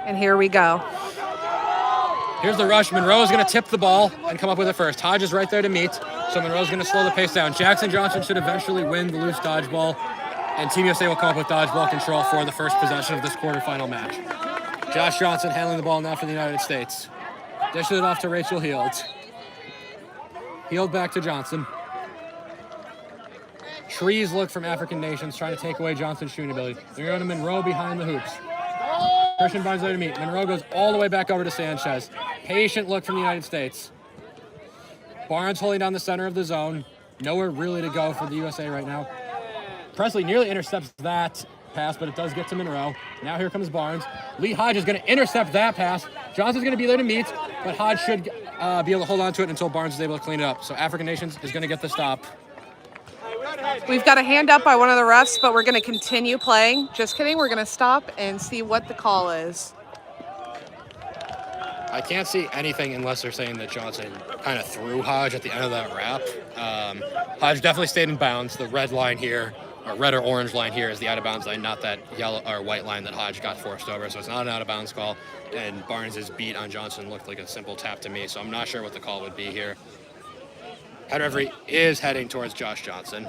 And here we go. Here's the rush. Monroe's going to tip the ball and come up with it first. Hodge is right there to meet, so Monroe's going to slow the pace down. Jackson Johnson should eventually win the loose dodgeball, and Team USA will come up with dodgeball control for the first possession of this quarterfinal match. Josh Johnson handling the ball now for the United States. Dishes it off to Rachel Heald. Heald back to Johnson. Trees look from African nations, trying to take away Johnson's shooting ability. They're going to Monroe behind the hoops. Christian Barnes there to meet. Monroe goes all the way back over to Sanchez. Patient look from the United States. Barnes holding down the center of the zone. Nowhere really to go for the USA right now. Presley nearly intercepts that pass, but it does get to Monroe. Now here comes Barnes. Lee Hodge is going to intercept that pass. Johnson's going to be there to meet, but Hodge should be able to hold on to it until Barnes is able to clean it up. So African Nations is going to get the stop. We've got a hand up by one of the refs, but we're going to continue playing. Just kidding. We're going to stop and see what the call is. I can't see anything unless they're saying that Johnson kind of threw Hodge at the end of that wrap. Hodge definitely stayed in bounds. The red line here, or red or orange line here, is the out-of-bounds line, not that yellow or white line that Hodge got forced over. So it's not an out-of-bounds call. And Barnes' beat on Johnson looked like a simple tap to me, so I'm not sure what the call would be here. Head referee is heading towards Josh Johnson.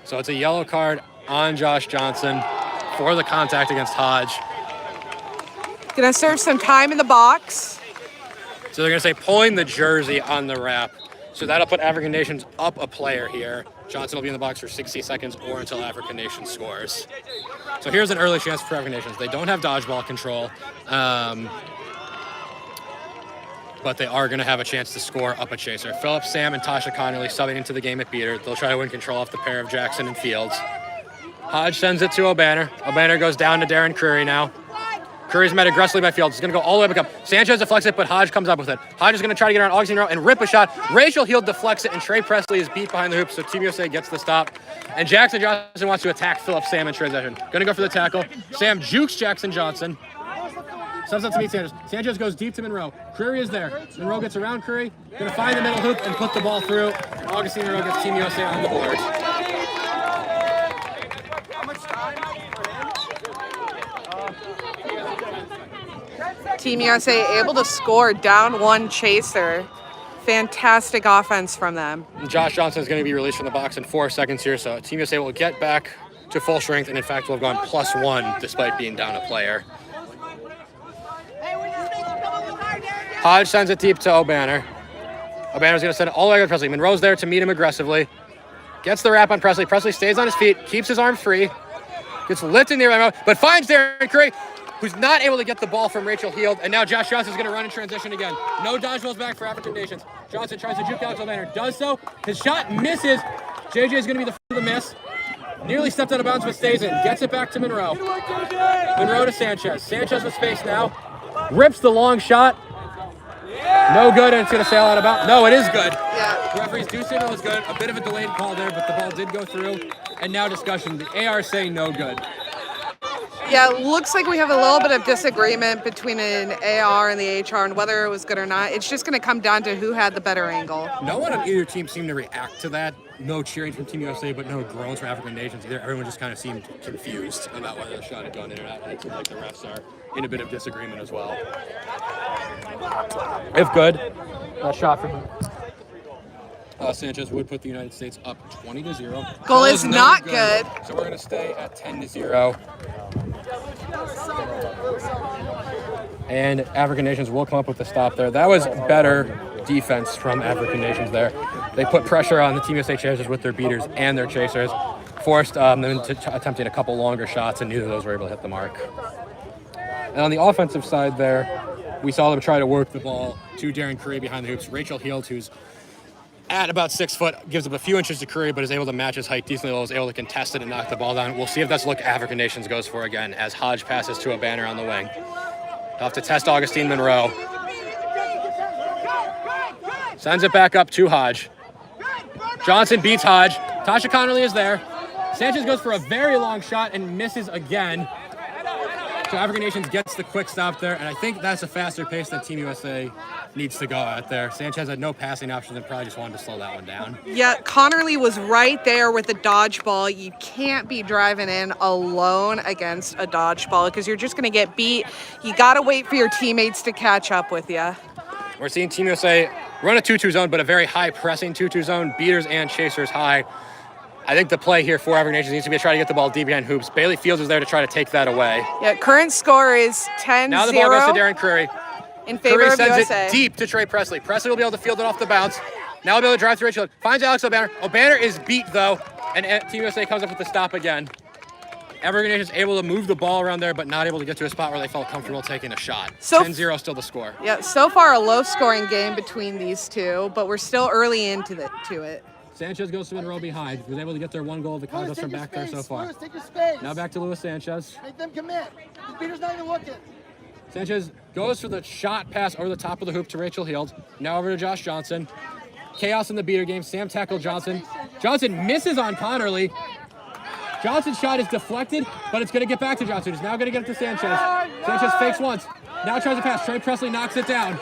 So it's a yellow card on Josh Johnson for the contact against Hodge. Gonna serve some time in the box. So they're gonna say pulling the jersey on the wrap. So that'll put African Nations up a player here. Johnson will be in the box for 60 seconds or until African Nations scores. So here's an early chance for African Nations. They don't have dodgeball control, but they are gonna have a chance to score up a chaser. Phillips, Sam, and Tasha Connolly subbing into the game at beater. They'll try to win control off the pair of Jackson and Fields. Hodge sends it to O'Banner. O'Banner goes down to Darren Curry now. Curry's met aggressively by Fields. He's going to go all the way back up. Sanchez deflects it, but Hodge comes up with it. Hodge is going to try to get around Augustine Rowe and rip a shot. Rachel Heald deflects it, and Trey Presley is beat behind the hoop, so Team USA gets the stop. And Jackson Johnson wants to attack Phillips Sam in transition. Going to go for the tackle. Sam jukes Jackson Johnson. Subs up to meet Sanchez. Sanchez goes deep to Monroe. Curry is there. Monroe gets around Curry. Going to find the middle hoop and put the ball through. Augustine Rowe gets Team USA on the board. Team USA able to score down one chaser. Fantastic offense from them. And Josh Johnson is going to be released from the box in 4 seconds here, so Team USA will get back to full strength, and in fact will have gone +1 despite being down a player. Hodge sends it deep to O'Banner. O'Banner's going to send it all the way to Presley. Monroe's there to meet him aggressively. Gets the wrap on Presley. Presley stays on his feet, keeps his arms free. Gets lifted in the air, but finds Darren Curry, who's not able to get the ball from Rachel Heald. And now Josh Johnson's going to run in transition again. No dodgeballs back for African Nations. Johnson tries to juke out O'Banner. Does so. His shot misses. JJ is going to be the miss. Nearly stepped out of bounds, but stays in. Gets it back to Monroe. Monroe to Sanchez. Sanchez with space now. Rips the long shot. No good, and it's going to sail out of bounds. No, it is good. Yeah. The referees do say it was good. A bit of a delayed call there, but the ball did go through. And now discussion. The AR say no good. Yeah, it looks like we have a little bit of disagreement between an AR and the HR and whether it was good or not. It's just going to come down to who had the better angle. No one on either team seemed to react to that. No cheering from Team USA, but no groans from African Nations either. Everyone just kind of seemed confused about whether the shot had gone in or not. And it seems like the refs are in a bit of disagreement as well. If good, that shot from Sanchez would put the United States up 20-0. Goal is not good. So we're going to stay at 10-0. And African Nations will come up with the stop there. That was better defense from African Nations there. They put pressure on the Team USA chasers with their beaters and their chasers, forced them to attempting a couple longer shots, and neither of those were able to hit the mark. And on the offensive side there, we saw them try to work the ball to Darren Curry behind the hoops. Rachel Heald, who's at about 6 foot, gives up a few inches to Curry, but is able to match his height decently well, is able to contest it and knock the ball down. We'll see if that's the look African Nations goes for again, as Hodge passes to O'Banner on the wing. He'll have to test Augustine Monroe. Sends it back up to Hodge. Johnson beats Hodge. Tasha Connolly is there. Sanchez goes for a very long shot and misses again. So African Nations gets the quick stop there, and I think that's a faster pace than Team USA needs to go out there. Sanchez had no passing options and probably just wanted to slow that one down. Yeah, Connerly was right there with the dodgeball. You can't be driving in alone against a dodgeball because you're just going to get beat. You got to wait for your teammates to catch up with you. We're seeing Team USA run a 2-2 zone, but a very high pressing 2-2 zone, beaters and chasers high. I think the play here for African Nations needs to be to try to get the ball deep behind hoops. Bailey Fields is there to try to take that away. Yeah, current score is 10-0. Now the ball goes to Darren Curry. In favor Curry of sends USA. it deep to Trey Presley. Presley will be able to field it off the bounce. Now he'll be able to drive through Rachel. Finds Alex O'Banner. O'Banner is beat, though, and Team USA comes up with the stop again. African Nations able to move the ball around there, but not able to get to a spot where they felt comfortable taking a shot. 10-0 still the score. Yeah, so far a low-scoring game between these two, but we're still early into it. Sanchez goes to Monroe behind. Was able to get their one goal of the contest from back there so far. Lewis, take your space. Now back to Luis Sanchez. Make them commit. The beater's not even looking. Sanchez goes for the shot pass over the top of the hoop to Rachel Heald. Now over to Josh Johnson. Chaos in the beater game. Sam tackled Johnson. Johnson misses on Connerly. Johnson's shot is deflected, but it's going to get back to Johnson. He's now going to get it to Sanchez. Sanchez fakes once. Now tries to pass. Trey Presley knocks it down.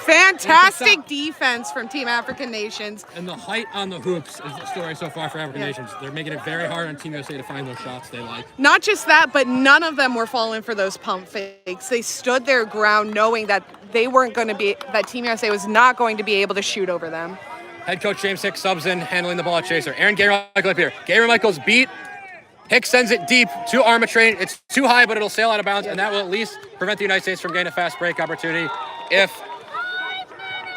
Fantastic defense from Team African Nations. And the height on the hoops is the story so far for African Nations. They're making it very hard on Team USA to find those shots they like. Not just that, but none of them were falling for those pump fakes. They stood their ground knowing that that Team USA was not going to be able to shoot over them. Head coach James Hicks subs in, handling the ball at chaser. Aaron Gabriel up here. Gabriel Michaels beat. Hicks sends it deep to Armitrain. It's too high, but it'll sail out of bounds, and that will at least prevent the United States from getting a fast break opportunity if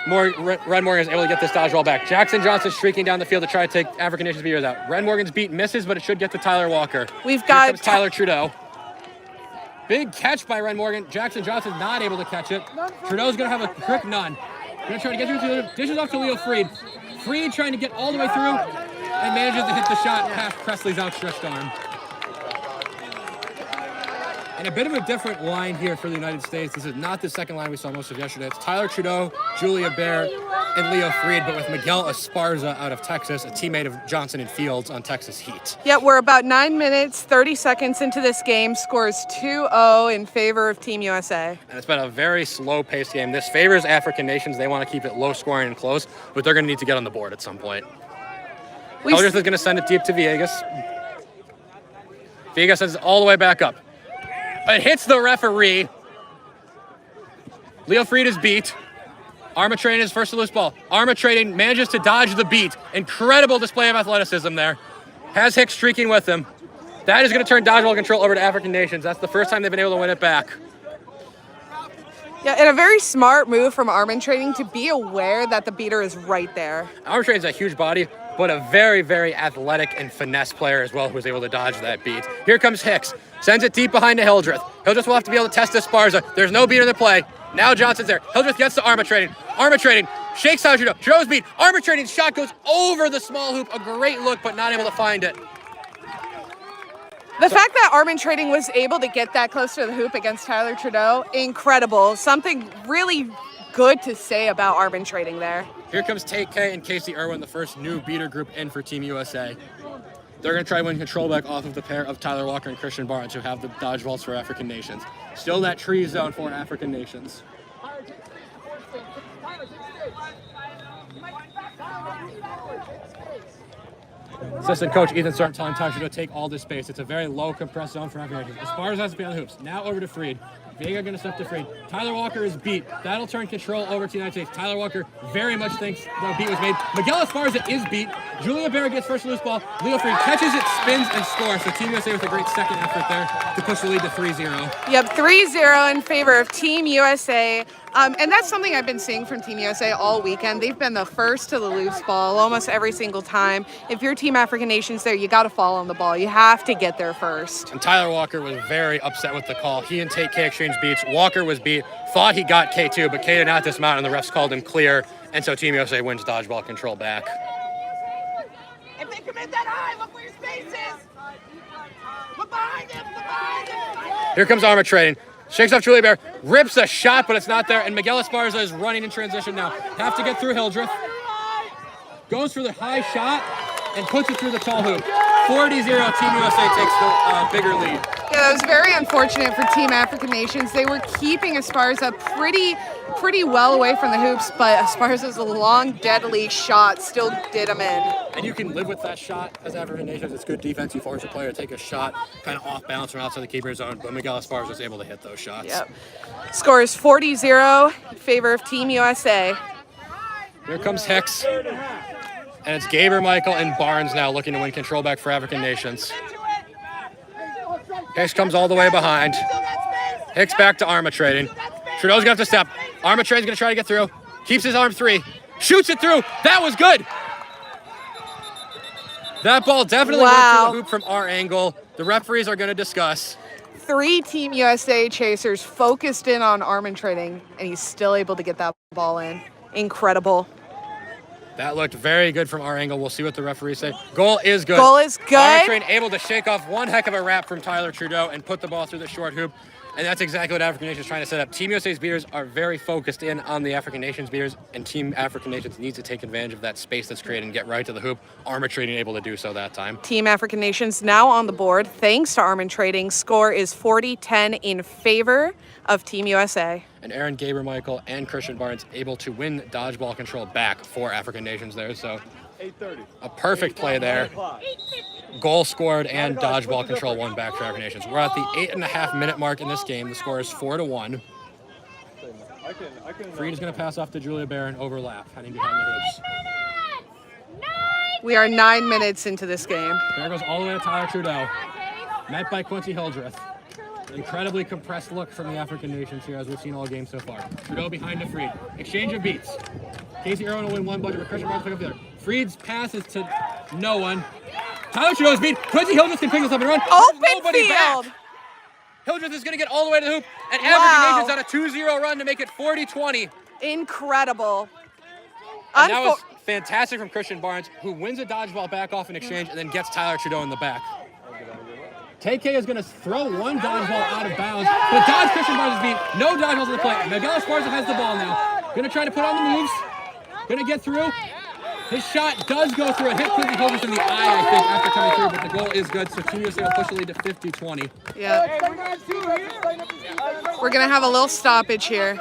Red Morgan is able to get this dodgeball back. Jackson Johnson streaking down the field to try to take African Nations beaters out. Red Morgan's beat misses, but it should get to Tyler Walker. Here comes Tyler Trudeau. Big catch by Red Morgan. Jackson Johnson's not able to catch it. Trudeau's going to have a quick none. Going to try to get through the dishes off to Leo Freed. Freed trying to get all the way through and manages to hit the shot past Presley's outstretched arm. And a bit of a different line here for the United States. This is not the second line we saw most of yesterday. It's Tyler Trudeau, Julia Baer, and Leo Freed, but with Miguel Esparza out of Texas, a teammate of Johnson and Fields on Texas Heat. Yeah, we're about 9 minutes, 30 seconds into this game. Scores 2-0 in favor of Team USA. And it's been a very slow-paced game. This favors African Nations. They want to keep it low-scoring and close, but they're going to need to get on the board at some point. Hildreth is going to send it deep to Villegas. Villegas sends it all the way back up. It hits the referee. Leo Freed is beat. Armitrain is first to loose ball. Armitrain manages to dodge the beat. Incredible display of athleticism there. Has Hicks streaking with him. That is going to turn dodgeball control over to African Nations. That's the first time they've been able to win it back. Yeah, and a very smart move from Armitrain to be aware that the beater is right there. Armitrain's a huge body, but a very, very athletic and finesse player as well who was able to dodge that beat. Here comes Hicks. Sends it deep behind to Hildreth. Hildreth will have to be able to test Esparza. There's no beat in the play. Now Johnson's there. Hildreth gets to Armitrain. Armitrain shakes out Trudeau. Trudeau's beat. Armitrain's shot goes over the small hoop. A great look, but not able to find it. The fact that Armitrain was able to get that close to the hoop against Tyler Trudeau, incredible. Something really good to say about Armitrain there. Here comes Tate K and Casey Irwin, the first new beater group in for Team USA. They're going to try to win control back off of the pair of Tyler Walker and Christian Barnes, who have the dodgeballs for African Nations. Still that tree zone for African Nations. Assistant coach Ethan Stark telling Tyler to take all this space. It's a very low compressed zone for African Nations. Esparza has to be on the hoops. Now over to Freed. Vega going to step to Freed. Tyler Walker is beat. That'll turn control over to the United States. Tyler Walker very much thinks the beat was made. Miguel Esparza is beat. Julia Barrett gets first loose ball. Leo Freed catches it, spins, and scores. So Team USA with a great second effort there to push the lead to 3-0. Yep, 3-0 in favor of Team USA. And that's something I've been seeing from Team USA all weekend. They've been the first to the loose ball almost every single time. If you're Team African Nations there, you got to fall on the ball. You have to get there first. And Tyler Walker was very upset with the call. He and Tate K exchanged beats. Walker was beat. Thought he got K2, but K did not dismount, and the refs called him clear. And so Team USA wins dodgeball control back. If they commit that high, look where your space is. Look behind him. Look behind him. Here comes Armitrain. Shakes off Julia Bear, rips a shot, but it's not there, and Miguel Esparza is running in transition now. Have to get through Hildreth. Goes for the high shot and puts it through the tall hoop. 40-0, Team USA takes the bigger lead. Yeah, that was very unfortunate for Team African Nations. They were keeping Esparza pretty well away from the hoops, but Esparza's long, deadly shot still did him in. And you can live with that shot as African Nations. It's good defense. You force a player to take a shot kind of off balance from outside the keeper's zone, but Miguel Esparza was able to hit those shots. Yep. Score is 40-0 in favor of Team USA. Here comes Hicks. And it's Gaber, Michael, and Barnes now looking to win control back for African Nations. Hicks comes all the way behind. Hicks back to arbitrating. Trudeau's gonna have to step. Arbitrating's gonna try to get through. Keeps his arm three. Shoots it through. That was good. That ball definitely went through the hoop from our angle. The referees are gonna discuss. 3 Team USA chasers focused in on arbitrating, and he's still able to get that ball in. Incredible. That looked very good from our angle. We'll see what the referees say. Goal is good. Goal is good. Arbitrating able to shake off one heck of a wrap from Tyler Trudeau and put the ball through the short hoop. And that's exactly what African Nations is trying to set up. Team USA's beaters are very focused in on the African Nations beaters, and Team African Nations needs to take advantage of that space that's created and get right to the hoop. Arbitrating able to do so that time. Team African Nations now on the board thanks to arbitrating. Score is 40-10 in favor of Team USA. And Aaron Gaber, Michael, and Christian Barnes able to win dodgeball control back for African Nations there. So a perfect play there. Goal scored and dodgeball control won back for African Nations. We're at the 8.5-minute mark in this game. The score is 4-1. Freed is going to pass off to Julia Barron, overlap, heading behind the hoops. We are 9 minutes into this game. There goes all the way to Tyler Trudeau. Met by Quincy Hildreth. Incredibly compressed look from the African Nations here, as we've seen all game so far. Trudeau behind to Freed. Exchange of beats. Casey Irwin will win one budget, but Christian Barnes pick up the other. Freed's passes to no one. Tyler Trudeau's beat. Quincy Hildreth can pick this up and run. Open field. Hildreth is going to get all the way to the hoop. And African Nations on a 2-0 run to make it 40-20. Incredible. And that was fantastic from Christian Barnes, who wins a dodgeball back off in exchange and then gets Tyler Trudeau in the back. TK is going to throw one dodgeball out of bounds, but dodge Christian Barnes' beat. No dodgeballs in the play. Miguel Esparza has the ball now. Going to try to put on the moves. Going to get through. His shot does go through. It hit Quincy Hildreth in the eye, I think, after coming through, but the goal is good. So Team USA will push the lead to 50-20. Yeah. We're going to have a little stoppage here.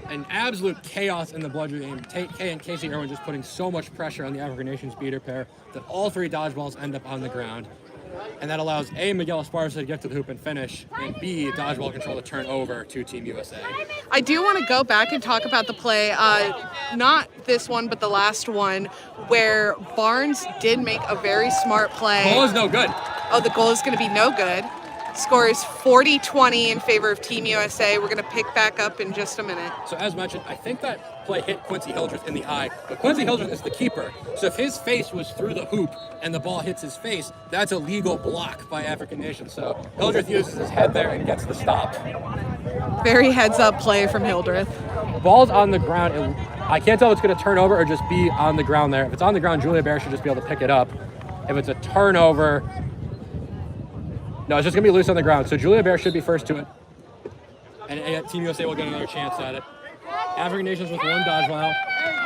An absolute chaos in the bludger game. TK and Casey Irwin just putting so much pressure on the African Nations beater pair that all 3 dodgeballs end up on the ground. And that allows A, Miguel Esparza to get to the hoop and finish, and B, dodgeball control to turn over to Team USA. I do want to go back and talk about the play, not this one, but the last one, where Barnes did make a very smart play. Goal is no good. Oh, the goal is going to be no good. Score is 40-20 in favor of Team USA. We're going to pick back up in just a minute. So as mentioned, I think that play hit Quincy Hildreth in the eye, but Quincy Hildreth is the keeper. So if his face was through the hoop and the ball hits his face, that's a legal block by African Nations. So Hildreth uses his head there and gets the stop. Very heads-up play from Hildreth. Ball's on the ground. I can't tell if it's going to turn over or just be on the ground there. If it's on the ground, Julia Bear should just be able to pick it up. If it's a turnover, no, it's just going to be loose on the ground. So Julia Bear should be first to it. And Team USA will get another chance at it. African Nations with one dodgeball.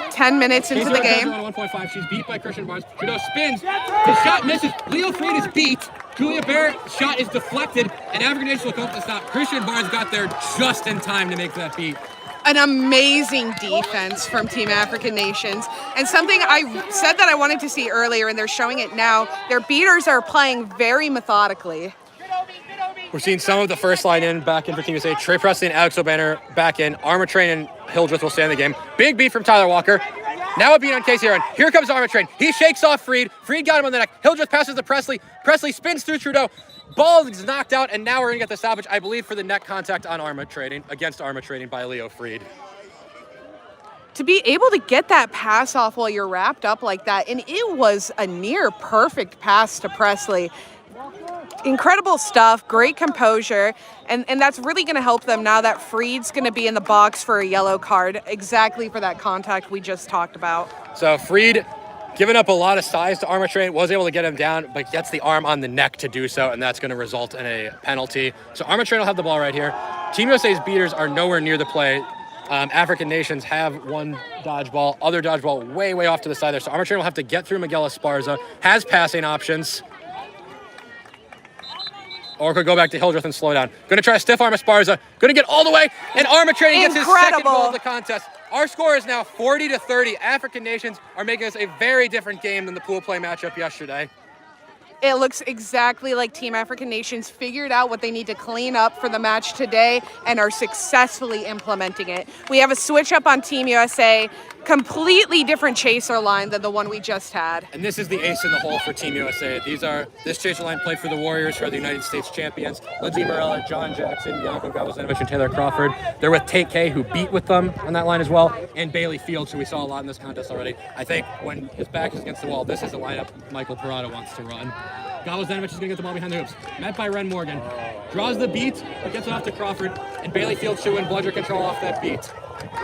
10 minutes into the game. 1.5. She's beat by Christian Barnes. Trudeau spins. His shot misses. Leo Freed is beat. Julia Bear's shot is deflected. And African Nations will come up to stop. Christian Barnes got there just in time to make that beat. An amazing defense from Team African Nations. And something I said that I wanted to see earlier, and they're showing it now. Their beaters are playing very methodically. We're seeing some of the first line in, back in for Team USA. Trey Presley and Alex O'Banner back in. Armitrain and Hildreth will stay in the game. Big beat from Tyler Walker. Now a beat on Casey Aaron. Here comes Armitrain. He shakes off Freed. Freed got him on the neck. Hildreth passes to Presley. Presley spins through Trudeau. Ball is knocked out, and now we're going to get the stoppage, I believe, for the net contact on against arbitrating by Leo Freed. To be able to get that pass off while you're wrapped up like that, and it was a near perfect pass to Presley. Incredible stuff, great composure, and that's really going to help them now that Freed's going to be in the box for a yellow card, exactly for that contact we just talked about. So Freed, giving up a lot of size to Armitrain, was able to get him down, but gets the arm on the neck to do so, and that's going to result in a penalty. So Armitrain will have the ball right here. Team USA's beaters are nowhere near the play. African Nations have one dodgeball, other dodgeball way off to the side there. So Armitrain will have to get through Miguel Esparza, has passing options. or could go back to Hildreth and slow down. Going to try to stiff arm Esparza. Going to get all the way, and arbitrating gets his second goal of the contest. Our score is now 40-30. African nations are making this a very different game than the pool play matchup yesterday. It looks exactly like Team African Nations figured out what they need to clean up for the match today and are successfully implementing it. We have a switch up on Team USA, completely different chaser line than the one we just had. And this is the ace in the hole for Team USA. This chaser line played for the Warriors, who are the United States champions. Lindsey Morella, John Jackson, Yanko Gavozenovic, and Taylor Crawford. They're with Tate K, who beat with them on that line as well, and Bailey Fields, who we saw a lot in this contest already. I think when his back is against the wall, this is the lineup Michael Parada wants to run. Gavozenovic is going to get the ball behind the hoops. Met by Ren Morgan. Draws the beat, but gets it off to Crawford, and Bailey Fields should win bludger control off that beat.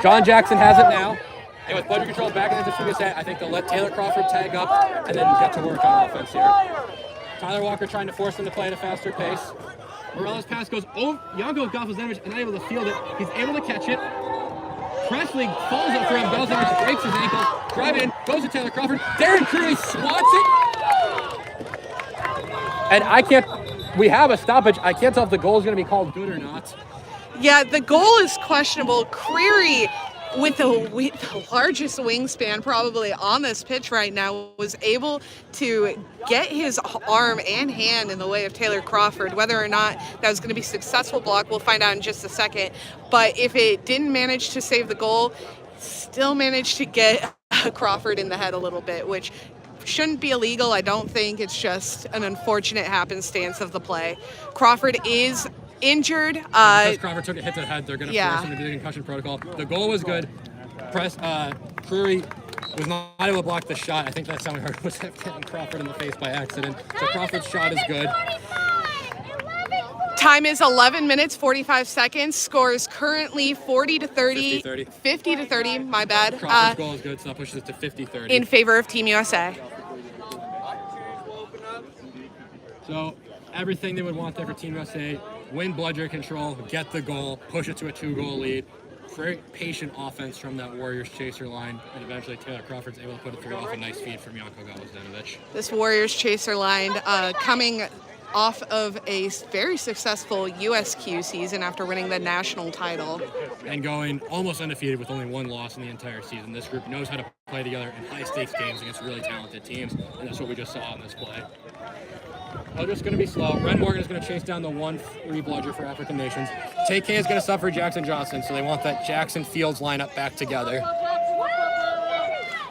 John Jackson has it now. And with bludger control back into Team USA, I think they'll let Taylor Crawford tag up and then get to work on offense here. Tyler Walker trying to force them to play at a faster pace. Morella's pass goes over. Yanko Gavozenovic not able to field it. He's able to catch it. Presley falls up for him. Gavozenovic breaks his ankle. Drive in, goes to Taylor Crawford. Darren Creary swats it. And we have a stoppage. I can't tell if the goal is going to be called good or not. Yeah, the goal is questionable. Creary, with the largest wingspan probably on this pitch right now, was able to get his arm and hand in the way of Taylor Crawford. Whether or not that was going to be a successful block, we'll find out in just a second. But if it didn't manage to save the goal, still managed to get Crawford in the head a little bit, which shouldn't be illegal, I don't think. It's just an unfortunate happenstance of the play. Crawford is injured. Because Crawford took a hit to the head, they're going to force him to do the concussion protocol. The goal was good. Creary was not able to block the shot. I think that sound we heard was hitting Crawford in the face by accident. So Crawford's shot is good. Time is 11 minutes, 45 seconds. Score is currently 40-30. 50-30, my bad. Crawford's goal is good, so that pushes it to 50-30. In favor of Team USA. So everything they would want there for Team USA: win bludger control, get the goal, push it to a 2-goal lead. Very patient offense from that Warriors chaser line, and eventually Taylor Crawford's able to put it through off a nice feed from Yanko Gavozenovic. This Warriors chaser line coming off of a very successful USQ season after winning the national title. And going almost undefeated with only one loss in the entire season. This group knows how to play together in high-stakes games against really talented teams, and that's what we just saw on this play. Hildreth's going to be slow. Ren Morgan is going to chase down the 1-3 bludger for African nations. Take K is going to suffer Jackson Johnson, so they want that Jackson Fields lineup back together.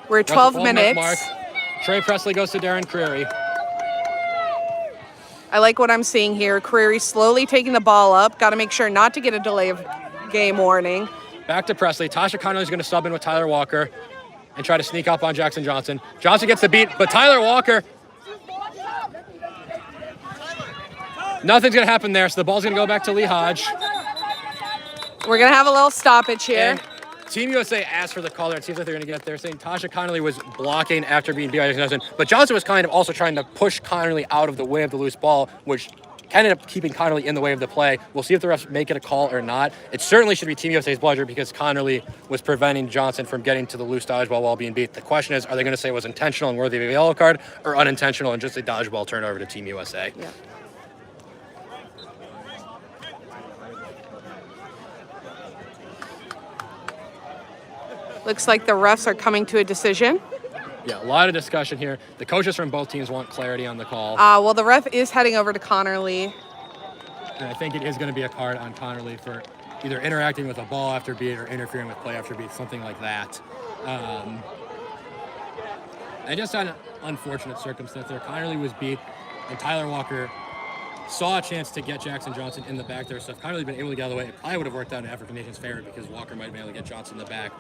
We're at 12 minutes. Mark. Trey Presley goes to Darren Creary. I like what I'm seeing here. Creary slowly taking the ball up. Got to make sure not to get a delay of game warning. Back to Presley. Tasha Connolly's going to sub in with Tyler Walker and try to sneak up on Jackson Johnson. Johnson gets the beat, but Tyler Walker, nothing's going to happen there, so the ball's going to go back to Lee Hodge. We're going to have a little stoppage here. And Team USA asked for the call there. It seems like they're going to get it there, saying Tasha Connolly was blocking after being beat by Jackson Johnson. But Johnson was kind of also trying to push Connolly out of the way of the loose ball, which ended up keeping Connolly in the way of the play. We'll see if the refs make it a call or not. It certainly should be Team USA's bludger because Connolly was preventing Johnson from getting to the loose dodgeball while being beat. The question is, are they going to say it was intentional and worthy of a yellow card, or unintentional and just a dodgeball turnover to Team USA? Yeah. Looks like the refs are coming to a decision. Yeah, a lot of discussion here. The coaches from both teams want clarity on the call. Well, the ref is heading over to Connerly. And I think it is going to be a card on Connerly for either interacting with a ball after beat or interfering with play after beat, something like that. And just an unfortunate circumstance there. Connerly was beat, and Tyler Walker saw a chance to get Jackson Johnson in the back there. So if Connerly had been able to get out of the way, it probably would have worked out in African Nation's favor because Walker might have been able to get Johnson in the back.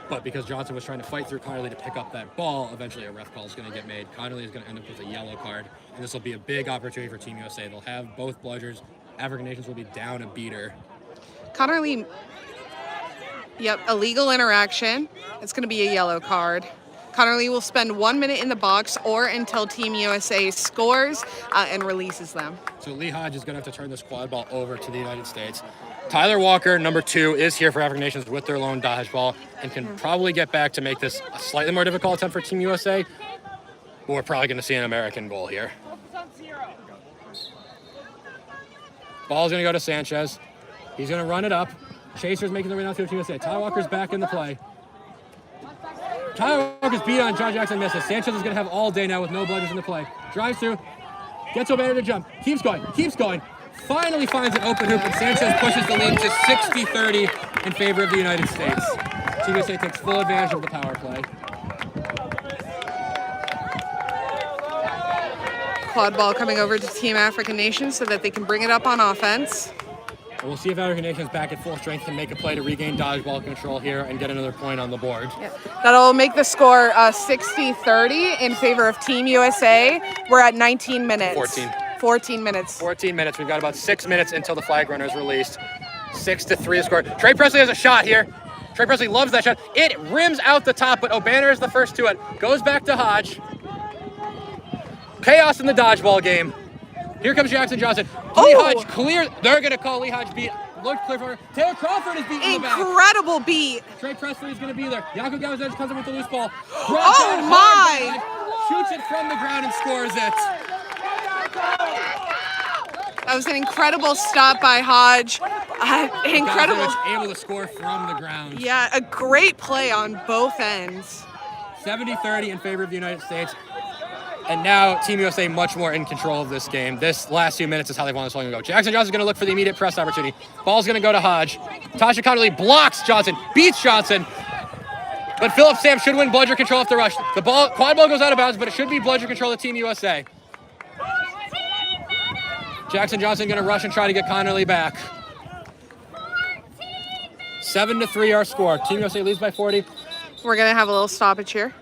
But because Johnson was trying to fight through Connerly to pick up that ball, eventually a ref call is going to get made. Connerly is going to end up with a yellow card, and this will be a big opportunity for Team USA. They'll have both bludgers. African Nations will be down a beater. Connerly, yep, illegal interaction. It's going to be a yellow card. Connerly will spend 1 minute in the box or until Team USA scores and releases them. So Lee Hodge is going to have to turn this quad ball over to the United States. Tyler Walker, number 2, is here for African Nations with their lone dodgeball and can probably get back to make this a slightly more difficult attempt for Team USA. But we're probably going to see an American goal here. Ball's going to go to Sanchez. He's going to run it up. Chaser's making the way down to Team USA. Tyler Walker's back in the play. Tyler Walker's beat on John Jackson misses. Sanchez is going to have all day now with no bludgers in the play. Drives through. Gets O'Banner to jump. Keeps going. Keeps going. Finally finds an open hoop, and Sanchez pushes the lead to 60-30 in favor of the United States. Team USA takes full advantage of the power play. Quad ball coming over to Team African Nations so that they can bring it up on offense. And we'll see if African Nations back at full strength can make a play to regain dodgeball control here and get another point on the board. Yep. That'll make the score 60-30 in favor of Team USA. We're at 19 minutes. 14 minutes. 14 minutes. We've got about 6 minutes until the flag runner is released. 6-3 score. Trey Presley has a shot here. Trey Presley loves that shot. It rims out the top, but O'Banner is the first to it. Goes back to Hodge. Chaos in the dodgeball game. Here comes Jackson Johnson. Lee Hodge clear. They're going to call Lee Hodge beat. Looked clear for her. Taylor Crawford is beating the back. Incredible beat. Trey Presley is going to be there. Jakob Gavazevich comes in with the loose ball. Oh my! Shoots it from the ground and scores it. That was an incredible stop by Hodge. Incredible. Gavazevich able to score from the ground. Yeah, a great play on both ends. 70-30 in favor of the United States. And now Team USA much more in control of this game. This last few minutes is how they want this one to go. Jackson Johnson's going to look for the immediate press opportunity. Ball's going to go to Hodge. Tasha Connolly blocks Johnson, beats Johnson. But Philip Sam should win bludger control off the rush. The quad ball goes out of bounds, but it should be bludger control of Team USA. Jackson Johnson going to rush and try to get Connolly back. 7-3 our score. Team USA leads by 40. We're going to have a little stoppage here.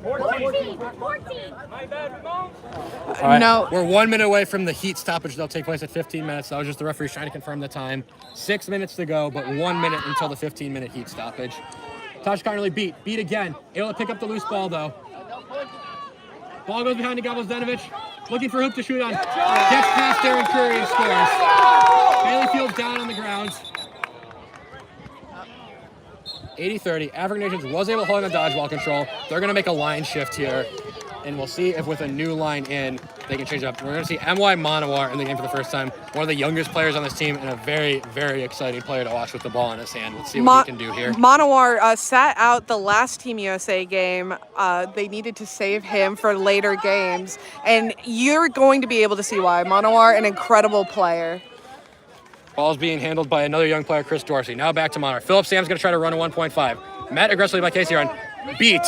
14. All right. No. We're 1 minute away from the heat stoppage that'll take place at 15 minutes. That was just the referees trying to confirm the time. 6 minutes to go, but 1 minute until the 15-minute heat stoppage. Tasha Connolly beat again. Able to pick up the loose ball, though. Ball goes behind to Gavazevich. Looking for a hoop to shoot on. Gets past Darren Curry and scores. Bailey Fields down on the ground. 80-30. African Nations was able to hold on to dodgeball control. They're going to make a line shift here. And we'll see if with a new line in, they can change it up. We're going to see M.Y. Manawar in the game for the first time. One of the youngest players on this team and a very, very exciting player to watch with the ball in his hand. Let's see what he can do here. Manawar sat out the last Team USA game. They needed to save him for later games. And you're going to be able to see why. Manawar, an incredible player. Ball's being handled by another young player, Chris Dorsey. Now back to Monarch. Philip Sam's going to try to run a 1.5. Met aggressively by Casey Run. Beat.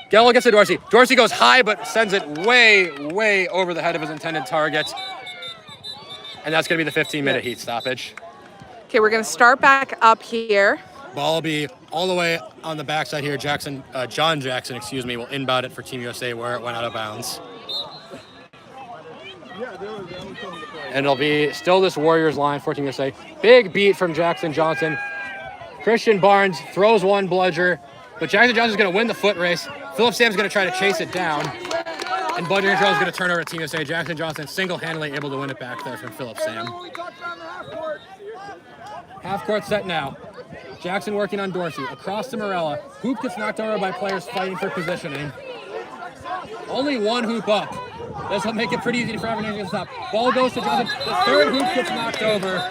Gello gets to Dorsey. Dorsey goes high, but sends it way, way over the head of his intended target. And that's going to be the 15-minute heat stoppage. Okay, we're going to start back up here. Ball will be all the way on the backside here. John Jackson, will inbound it for Team USA where it went out of bounds. And it'll be still this Warriors line for Team USA. Big beat from Jackson Johnson. Christian Barnes throws one bludger, but Jackson Johnson's going to win the foot race. Philip Sam's going to try to chase it down. And bludger control is going to turn over to Team USA. Jackson Johnson single-handedly able to win it back there from Philip Sam. Half court set now. Jackson working on Dorsey. Across to Morella. Hoop gets knocked over by players fighting for positioning. Only one hoop up. This will make it pretty easy for African Nations to stop. Ball goes to Johnson. The third hoop gets knocked over.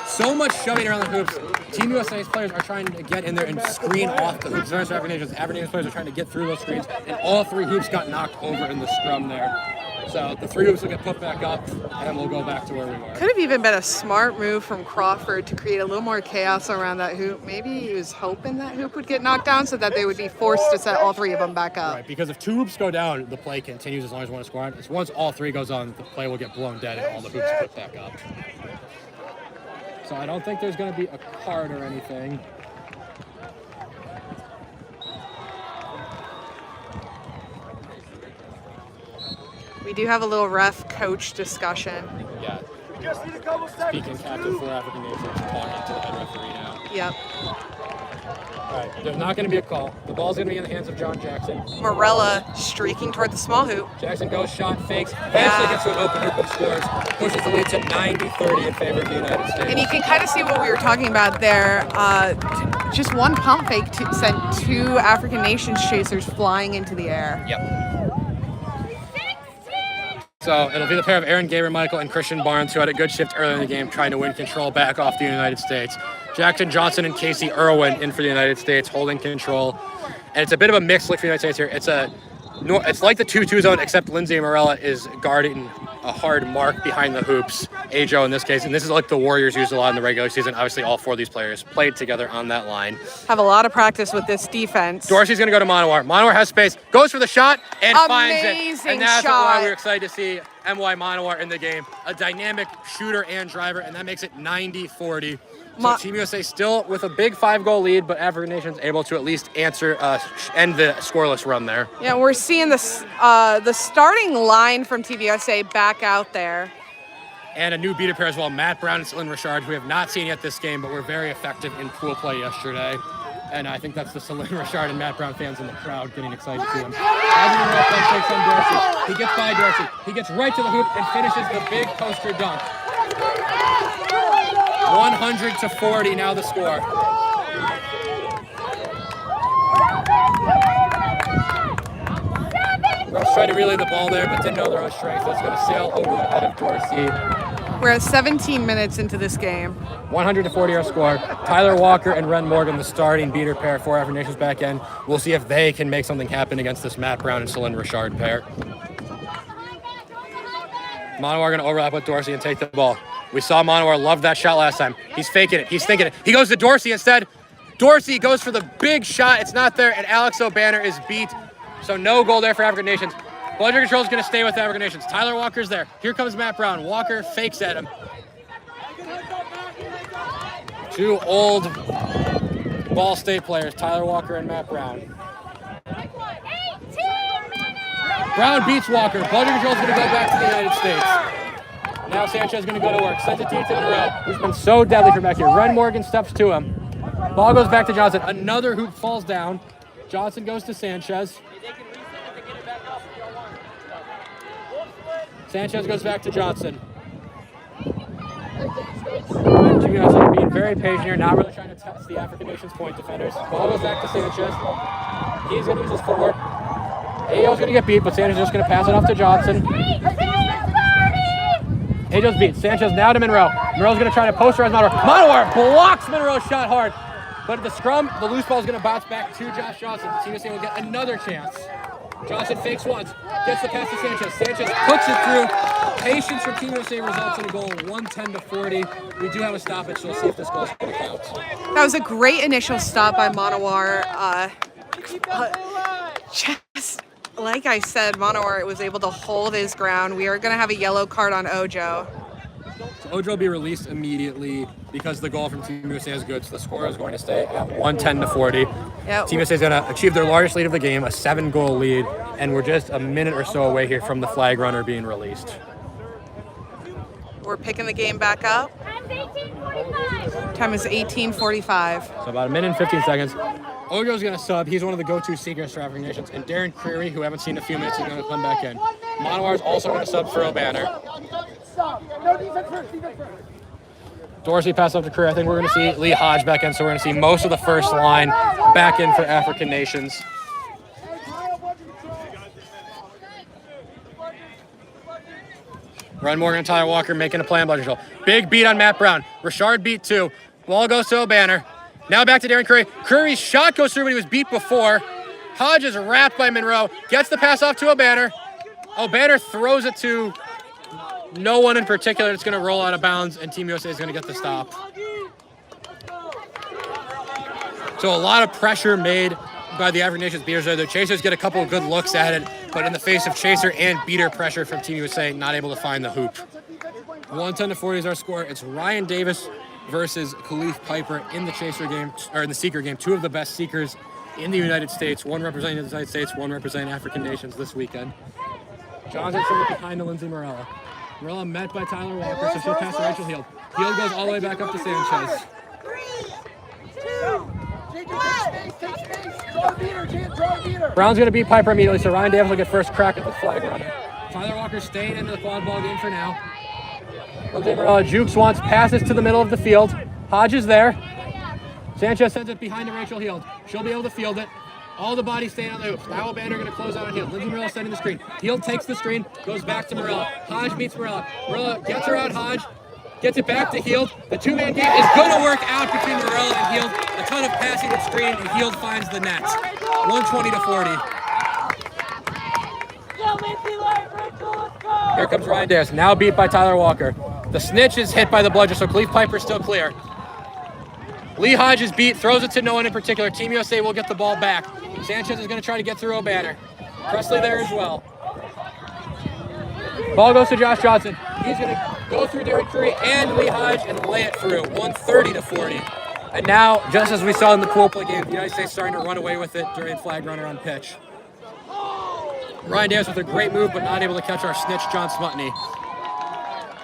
So much shoving around the hoops. Team USA's players are trying to get in there and screen off the hoops. African Nations players are trying to get through those screens, and all three hoops got knocked over in the scrum there. So the three hoops will get put back up, and we'll go back to where we were. Could have even been a smart move from Crawford to create a little more chaos around that hoop. Maybe he was hoping that hoop would get knocked down so that they would be forced to set all three of them back up. Right, because if two hoops go down, the play continues as long as one is scored. It's once all three goes on, the play will get blown dead and all the hoops put back up. So I don't think there's going to be a card or anything. We do have a little ref coach discussion. Yeah. Speaking captain for African Nations, talking to the head referee now. Yep. All right, there's not going to be a call. The ball's going to be in the hands of John Jackson. Morella streaking toward the small hoop. Jackson goes, shot, fakes, eventually gets to an open hoop and scores. Pushes the lead to 90-30 in favor of the United States. And you can kind of see what we were talking about there. Just one pump fake sent two African Nations chasers flying into the air. Yep. So it'll be the pair of Aaron Gabriel-Michael and Christian Barnes, who had a good shift early in the game, trying to win control back off the United States. Jackson Johnson and Casey Irwin in for the United States, holding control. And it's a bit of a mixed look for the United States here. It's like the 2-2 zone, except Lindsay Morella is guarding a hard mark behind the hoops, Ajo in this case. And this is like the Warriors used a lot in the regular season. Obviously, all 4 of these players played together on that line. Have a lot of practice with this defense. Dorsey's going to go to Monowar. Monowar has space, goes for the shot, and finds it. Amazing And that's shot. why we're excited to see MY Monowar in the game. A dynamic shooter and driver, and that makes it 90-40. So Team USA still with a big 5-goal lead, but African Nations able to at least end the scoreless run there. Yeah, we're seeing the starting line from Team USA back out there. And a new beater pair as well, Matt Brown and Celine Richard, who we have not seen yet this game, but were very effective in pool play yesterday. And I think that's the Celine Richard and Matt Brown fans in the crowd getting excited to see him. Takes on Dorsey. He gets by Dorsey. He gets right to the hoop and finishes the big poster dunk. 100-40 now the score. Rose tried to relay the ball there, but didn't know their own strength. That's going to sail over the head of Dorsey. We're at 17 minutes into this game. 100-40 our score. Tyler Walker and Ren Morgan, the starting beater pair for African Nations back end. We'll see if they can make something happen against this Matt Brown and Celine Richard pair. Monowar going to overlap with Dorsey and take the ball. We saw Monowar love that shot last time. He's faking it. He's thinking it. He goes to Dorsey instead. Dorsey goes for the big shot. It's not there, and Alex O'Banner is beat. So no goal there for African Nations. Bludger control is going to stay with the African Nations. Tyler Walker's there. Here comes Matt Brown. Walker fakes at him. 2 old Ball State players, Tyler Walker and Matt Brown. Brown beats Walker. Bludger control is going to go back to the United States. Now Sanchez is going to go to work. Sends it to Monroe. He's been so deadly from back here. Ren Morgan steps to him. Ball goes back to Johnson. Another hoop falls down. Johnson goes to Sanchez. Sanchez goes back to Johnson. Team USA being very patient here, not really trying to test the African Nations point defenders. Ball goes back to Sanchez. He's going to use his footwork. Ayo's going to get beat, but Sanchez is just going to pass it off to Johnson. Ayo's beat. Sanchez now to Monroe. Monroe's going to try to posterize Monroe. Monowar blocks Monroe's shot hard. But at the scrum, the loose ball is going to bounce back to Josh Johnson. Team USA will get another chance. Johnson fakes once, gets the pass to Sanchez. Sanchez puts it through. Patience from Team USA results in a goal, 110-40. We do have a stoppage, so we'll see if this goal is going to count. That was a great initial stop by Monowar. Just like I said, Monowar was able to hold his ground. We are going to have a yellow card on Ojo. So Ojo will be released immediately because the goal from Team USA is good, so the score is going to stay at 110-40. Yep. Team USA is going to achieve their largest lead of the game, a 7-goal lead, and we're just a minute or so away here from the flag runner being released. We're picking the game back up. Time is 18:45. So about a minute and 15 seconds. Ojo's going to sub. He's one of the go-to seekers for African Nations. And Darren Creary, who we haven't seen in a few minutes, is going to come back in. Monowar is also going to sub for O'Banner. Dorsey pass up to Creary. I think we're going to see Lee Hodge back in, so we're going to see most of the first line back in for African Nations. Ren Morgan and Tyler Walker making a play on Bludgers. Big beat on Matt Brown. Richard beat 2. Ball goes to O'Banner. Now back to Darren Creary. Creary's shot goes through, but he was beat before. Hodge is wrapped by Monroe. Gets the pass off to O'Banner. O'Banner throws it to no one in particular. It's going to roll out of bounds, and Team USA is going to get the stop. So a lot of pressure made by the African Nations beaters there. The Chasers get a couple of good looks at it, but in the face of Chaser and beater pressure from Team USA, not able to find the hoop. 110-40 is our score. It's Ryan Davis versus Khalif Piper in the Chaser game, or in the Seeker game. 2 of the best Seekers in the United States. 1 representing the United States, 1 representing African Nations this weekend. Johnson from behind to Lindsay Morella. Morella met by Tyler Walker, so she'll pass to Rachel Heald. Heald goes all the way back up to Sanchez. 3, 2, Brown's going to beat Piper immediately, so Ryan Davis will get first crack at the flag runner. Tyler Walker staying into the quad-ball game for now. Jukes wants passes to the middle of the field. Hodge is there. Sanchez sends it behind to Rachel Heald. She'll be able to field it. All the bodies staying on the hoops. Now O'Banner going to close out on Hield. Lindsay Morella setting the screen. Hield takes the screen, goes back to Morella. Hodge meets Morella. Morella gets around Hodge, gets it back to Hield. The two-man game is going to work out between Morella and Hield. A ton of passing at screen, and Hield finds the net. 120 to 40. Here comes Ryan Davis, now beat by Tyler Walker. The snitch is hit by the bludger, so Khalif Piper is still clear. Lee Hodge is beat, throws it to no one in particular. Team USA will get the ball back. Sanchez is going to try to get through O'Banner. Presley there as well. Ball goes to Josh Johnson. He's going to go through Derek Curry and Lee Hodge and lay it through. 130 to 40. And now, just as we saw in the pool play game, the United States starting to run away with it during flag runner on pitch. Ryan Davis with a great move, but not able to catch our snitch, John Smutney.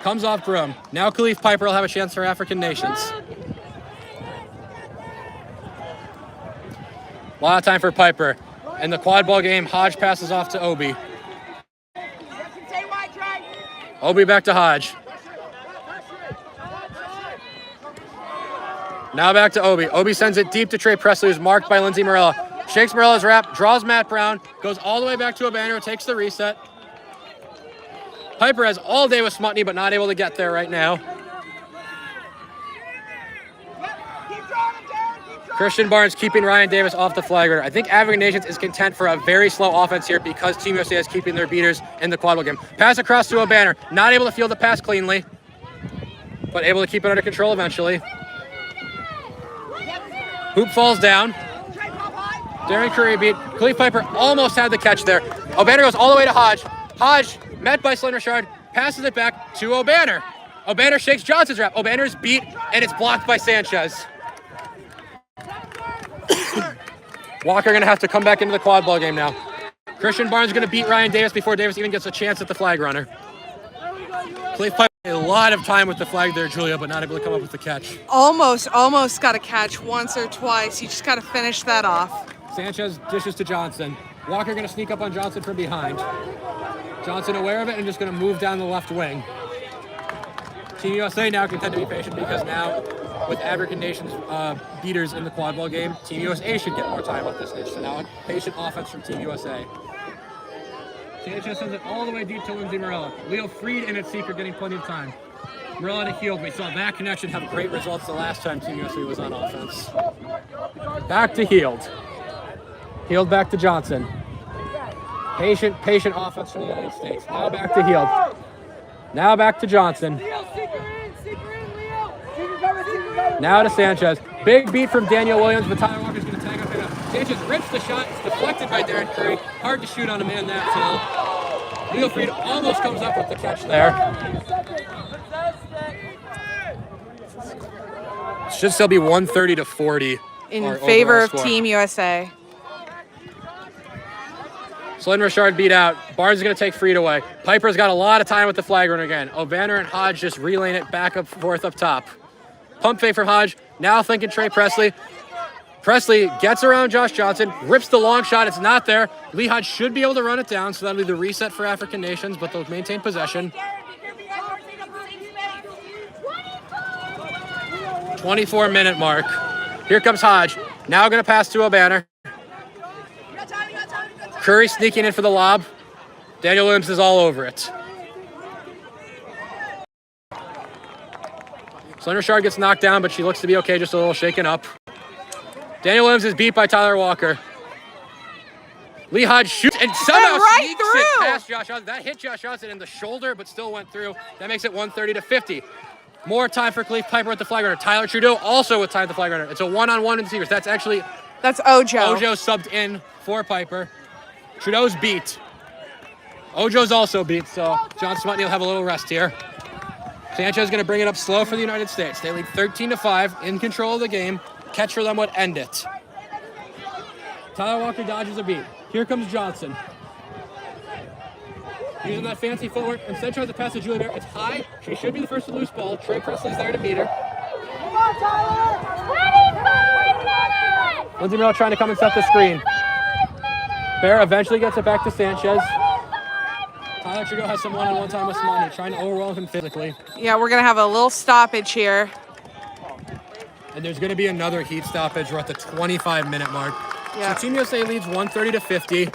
Comes off broom. Now Khalif Piper will have a chance for African nations. A lot of time for Piper. In the quad ball game, Hodge passes off to Obi. Obi back to Hodge. Now back to Obi. Obi sends it deep to Trey Presley, who's marked by Lindsay Morella. Shakes Morella's wrap, draws Matt Brown, goes all the way back to O'Banner, takes the reset. Piper has all day with Smutney, but not able to get there right now. Christian Barnes keeping Ryan Davis off the flag runner. I think African Nations is content for a very slow offense here because Team USA is keeping their beaters in the quad ball game. Pass across to O'Banner. Not able to field the pass cleanly, but able to keep it under control eventually. Hoop falls down. Darren Curry beat. Khalif Piper almost had the catch there. O'Banner goes all the way to Hodge. Hodge, met by Slyn Richard, passes it back to O'Banner. O'Banner shakes Johnson's wrap. O'Banner's beat, and it's blocked by Sanchez. Walker going to have to come back into the quad ball game now. Christian Barnes going to beat Ryan Davis before Davis even gets a chance at the flag runner. Khalif Piper a lot of time with the flag there, Julia, but not able to come up with the catch. Almost got a catch once or twice. You just got to finish that off. Sanchez dishes to Johnson. Walker going to sneak up on Johnson from behind. Johnson aware of it and just going to move down the left wing. Team USA now can tend to be patient because now with African Nations beaters in the quad ball game, Team USA should get more time with this dish. So now a patient offense from Team USA. Sanchez sends it all the way deep to Lindsay Morella. Leo Freed and its secret getting plenty of time. Morella to Hield. We saw that connection have great results the last time Team USA was on offense. Back to Hield. Hield back to Johnson. Patient offense from the United States. Now back to Hield. Now back to Johnson. Now to Sanchez. Big beat from Daniel Williams, but Tyler Walker's going to tag up in. Sanchez rips the shot. It's deflected by Darren Curry. Hard to shoot on a man that tall. Leo Freed almost comes up with the catch there. Should still be 130 to 40. In favor of Team USA. Slyn Richard beat out. Barnes is going to take Freed away. Piper's got a lot of time with the flag runner again. O'Banner and Hodge just relaying it back and forth up top. Pump fake from Hodge. Now thinking Trey Presley. Presley gets around Josh Johnson, rips the long shot. It's not there. Lee Hodge should be able to run it down, so that'll be the reset for African Nations, but they'll maintain possession. 24-minute mark. Here comes Hodge. Now going to pass to O'Banner. Curry sneaking in for the lob. Daniel Williams is all over it. Slyn Richard gets knocked down, but she looks to be okay, just a little shaken up. Daniel Williams is beat by Tyler Walker. Lee Hodge shoots and somehow sneaks it past Josh Johnson. That hit Josh Johnson in the shoulder, but still went through. That makes it 130 to 50. More time for Khalif Piper with the flag runner. Tyler Trudeau also with time at the flag runner. It's a one-on-one in the receivers. That's Ojo. Ojo subbed in for Piper. Trudeau's beat. Ojo's also beat, so John Smutney will have a little rest here. Sanchez is going to bring it up slow for the United States. They lead 13-5, in control of the game. Catch for them would end it. Tyler Walker dodges a beat. Here comes Johnson. Using that fancy footwork. Instead tries to pass to Julie Bear. It's high. She should be the first to lose ball. Trey Presley's there to beat her. Come on, Tyler! 25 minutes! Lindsay Morella trying to come and set the screen. Bear eventually gets it back to Sanchez. Tyler Trudeau has some one-on-one time with Smutney, trying to overwhelm him physically. Yeah, we're going to have a little stoppage here. And there's going to be another heat stoppage. We're at the 25-minute mark. Yeah. So Team USA leads 130-50.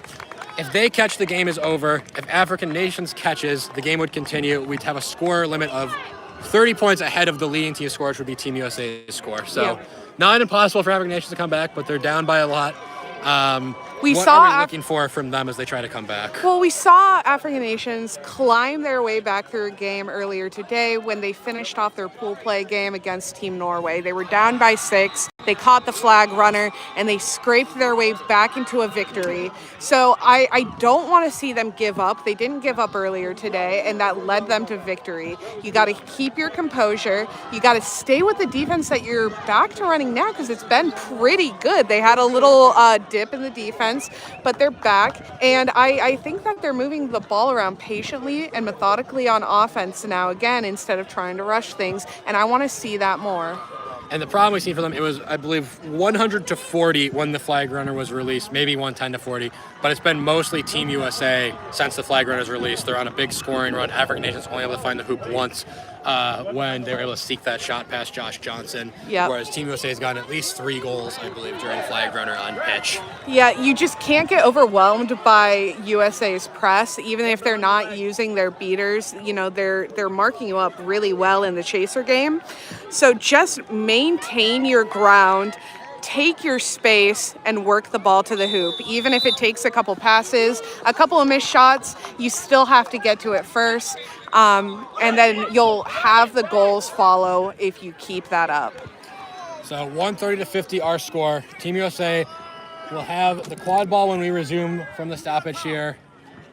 If they catch, the game is over. If African Nations catches, the game would continue. We'd have a score limit of 30 points ahead of the leading team score, which would be Team USA's score. So not impossible for African Nations to come back, but they're down by a lot. What are we looking for from them as they try to come back? Well, we saw African Nations climb their way back through a game earlier today when they finished off their pool play game against Team Norway. They were down by 6. They caught the flag runner, and they scraped their way back into a victory. So I don't want to see them give up. They didn't give up earlier today, and that led them to victory. You got to keep your composure. You got to stay with the defense that you're back to running now, because it's been pretty good. They had a little dip in the defense, but they're back. And I think that they're moving the ball around patiently and methodically on offense now again, instead of trying to rush things. And I want to see that more. And the problem we've seen for them, it was, I believe, 100-40 when the flag runner was released, maybe 110-40, but it's been mostly Team USA since the flag runner was released. They're on a big scoring run. African Nations only able to find the hoop once when they were able to seek that shot past Josh Johnson, whereas Team USA has gotten at least 3 goals, I believe, during flag runner on pitch. Yeah, you just can't get overwhelmed by USA's press, even if they're not using their beaters. You know, they're marking you up really well in the chaser game. So just maintain your ground, take your space, and work the ball to the hoop. Even if it takes a couple passes, a couple of missed shots, you still have to get to it first. And then you'll have the goals follow if you keep that up. So 130-50 our score. Team USA will have the quad ball when we resume from the stoppage here.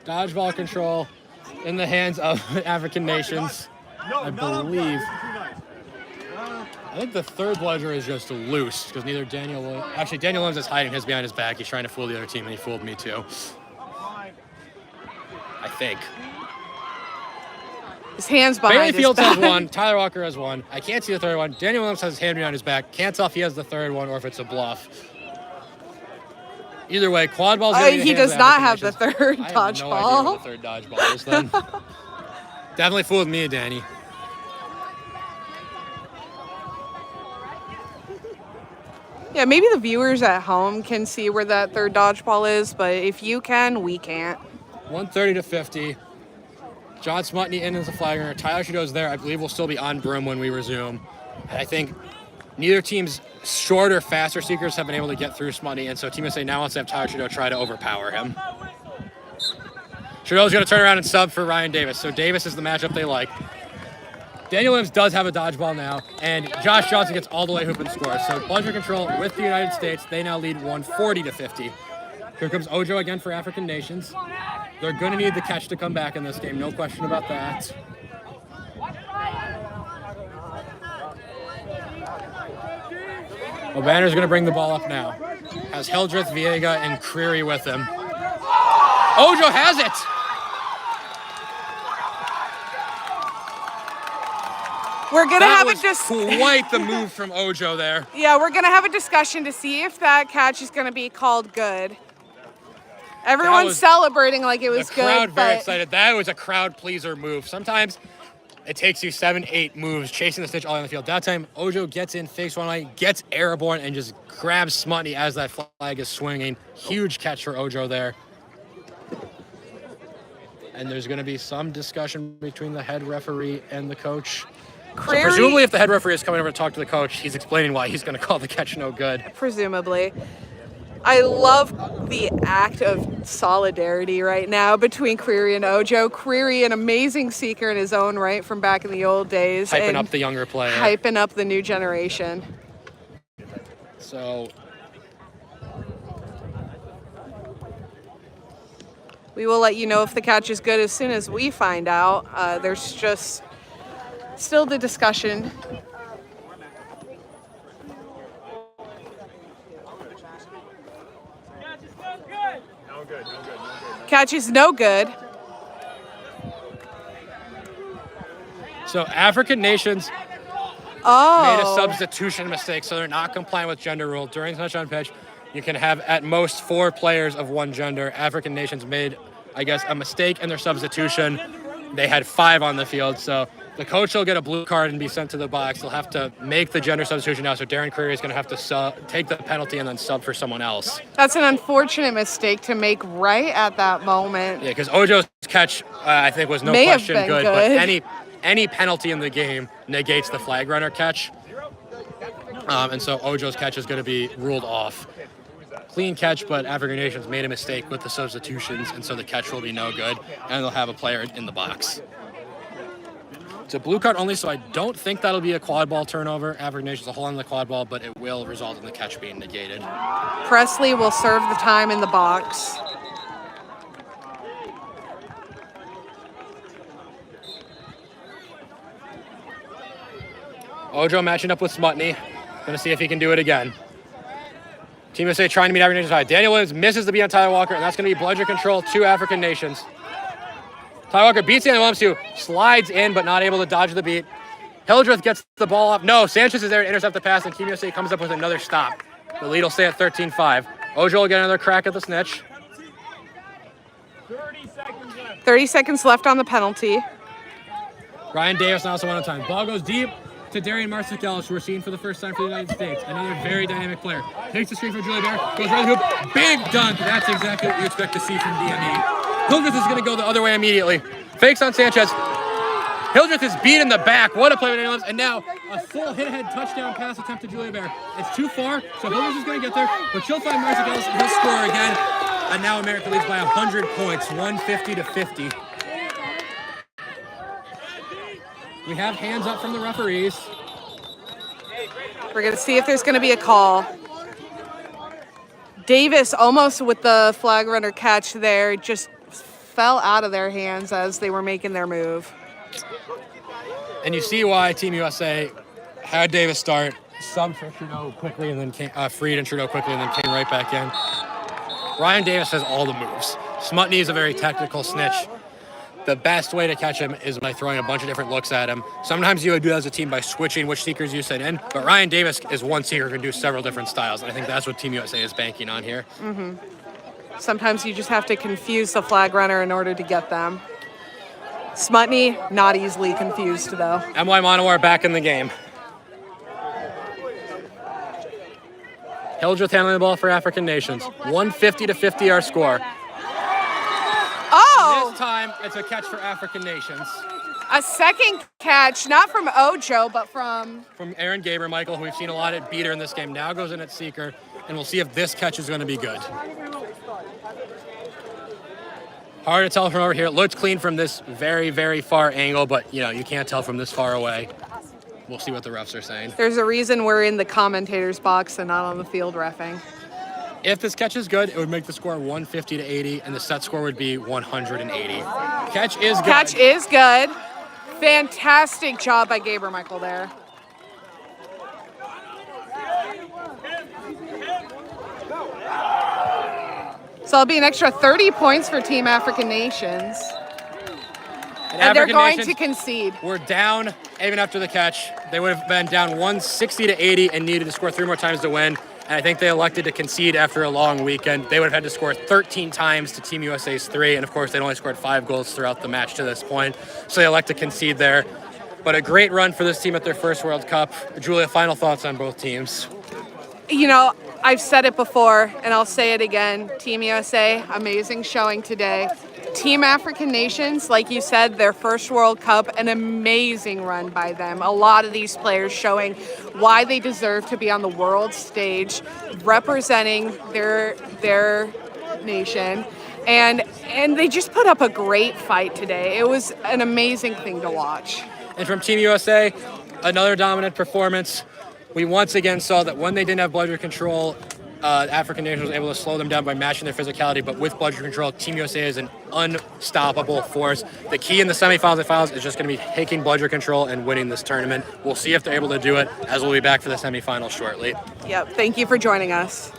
Dodgeball control in the hands of African Nations, I believe. I think the third bludger is just loose because neither Daniel Williams is hiding his behind his back. He's trying to fool the other team, and he fooled me too. I think. His hands behind Bailey his Fields back. has 1. Tyler Walker has 1. I can't see the third one. Daniel Williams has his hand behind his back. Can't tell if he has the third one or if it's a bluff. Either way, quad ball's going to be the He hands does of not African have the Nations. third I have no idea dodgeball. what the third dodgeball is then. Definitely fooled me, Danny. Yeah, maybe the viewers at home can see where that third dodgeball is, but if you can, we can't. 130-50. John Smutney in as a flag runner. Tyler Trudeau's there. I believe we'll still be on broom when we resume. And I think neither team's shorter, faster seekers have been able to get through Smutney, and so Team USA now wants to have Tyler Trudeau try to overpower him. Trudeau's going to turn around and sub for Ryan Davis, so Davis is the matchup they like. Daniel Williams does have a dodgeball now, and Josh Johnson gets all the way hoop and scores. So bludger control with the United States. They now lead 140-50. Here comes Ojo again for African Nations. They're going to need the catch to come back in this game, no question about that. O'Banner's going to bring the ball up now. Has Hildreth, Viega, and Creary with him. Ojo has it! We're going to have a quite the move from Ojo there. Yeah, we're going to have a discussion to see if that catch is going to be called good. Everyone's celebrating like it was good. The crowd very excited. That was a crowd pleaser move. Sometimes it takes you 7-8 moves chasing the snitch all on the field. That time, Ojo gets in, fakes one way, gets airborne, and just grabs Smutney as that flag is swinging. Huge catch for Ojo there. And there's going to be some discussion between the head referee and the coach. So presumably if the head referee is coming over to talk to the coach, he's explaining why he's going to call the catch no good. Presumably. I love the act of solidarity right now between Creary and Ojo. Creary, an amazing seeker in his own right from back in the old days. Hyping up the younger player. Hyping up the new generation. So we will let you know if the catch is good as soon as we find out. There's just still the discussion. Catch is no good. So African Nations made a substitution mistake, so they're not complying with gender rule. During touch on pitch, you can have at most 4 players of one gender. African Nations made, I guess, a mistake in their substitution. They had 5 on the field, so The coach will get a blue card and be sent to the box. They'll have to make the gender substitution now, so Darren Curry is going to have to take the penalty and then sub for someone else. That's an unfortunate mistake to make right at that moment. Yeah, because Ojo's catch, I think, was no May have question been good, good. but any penalty in the game negates the flag runner catch. And so Ojo's catch is going to be ruled off. Clean catch, but African Nations made a mistake with the substitutions, and so the catch will be no good, and they'll have a player in the box. It's a blue card only, so I don't think that'll be a quad ball turnover. African Nations will hold on to the quad ball, but it will result in the catch being negated. Presley will serve the time in the box. Ojo matching up with Smutney. Gonna see if he can do it again. Team USA trying to meet African Nations high. Daniel Williams misses the beat on Tyler Walker, and that's gonna be bludger control to African Nations. Tyler Walker beats Daniel Williams, who slides in but not able to dodge the beat. Hildreth gets the ball up. No, Sanchez is there to intercept the pass, and Team USA comes up with another stop. The lead will stay at 13-5. Ojo will get another crack at the snitch. 30 seconds left on the penalty. Ryan Davis now also one time. Ball goes deep to Darian Marcic-Ellis, who we're seeing for the first time for the United States. Another very dynamic player. Takes the screen for Julie Bear, goes right to the hoop. Big dunk. That's exactly what you expect to see from DME. Hildreth is going to go the other way immediately. Fakes on Sanchez. Hildreth is beat in the back. What a play with Daniel Williams. And now a full hit-ahead touchdown pass attempt to Julia Bear. It's too far, so Hildreth is going to get there, but she'll find Marcic-Ellis and he'll score again. And now America leads by 100 points, 150-50. We have hands up from the referees. We're going to see if there's going to be a call. Davis almost with the flag runner catch there, just fell out of their hands as they were making their move. And you see why Team USA had Davis start, subbed for Trudeau quickly, and then freed and Trudeau quickly, and then came right back in. Ryan Davis has all the moves. Smutney is a very technical snitch. The best way to catch him is by throwing a bunch of different looks at him. Sometimes you would do that as a team by switching which seekers you send in, but Ryan Davis is one seeker who can do several different styles, and I think that's what Team USA is banking on here. Mm-hmm. Sometimes you just have to confuse the flag runner in order to get them. Smutney, not easily confused, though. M.Y. Monowar back in the game. Hildreth handling the ball for African Nations. 150-50 our score. Oh! This time, it's a catch for African Nations. A second catch, not from Ojo, but from Aaron Gaber-Michael, who we've seen a lot at beater in this game, now goes in at seeker, and we'll see if this catch is going to be good. Hard to tell from over here. It looked clean from this very, very far angle, but you can't tell from this far away. We'll see what the refs are saying. There's a reason we're in the commentator's box and not on the field reffing. If this catch is good, it would make the score 150-80, and the set score would be 180. Catch is good. Catch is good. Fantastic job by Gaber-Michael there. So it'll be an extra 30 points for Team African Nations. And they're going to concede. We're down even after the catch. They would have been down 160-80 and needed to score 3 more times to win. And I think they elected to concede after a long weekend. They would have had to score 13 times to Team USA's 3. And of course, they'd only scored 5 goals throughout the match to this point. So they elect to concede there. But a great run for this team at their first World Cup. Julia, final thoughts on both teams? I've said it before, and I'll say it again. Team USA, amazing showing today. Team African Nations, like you said, their first World Cup, an amazing run by them. A lot of these players showing why they deserve to be on the world stage, representing their nation. And they just put up a great fight today. It was an amazing thing to watch. And from Team USA, another dominant performance. We once again saw that when they didn't have bludger control, African Nations was able to slow them down by matching their physicality, but with bludger control, Team USA is an unstoppable force. The key in the semifinals and finals is just going to be taking bludger control and winning this tournament. We'll see if they're able to do it, as we'll be back for the semifinals shortly. Yep, thank you for joining us.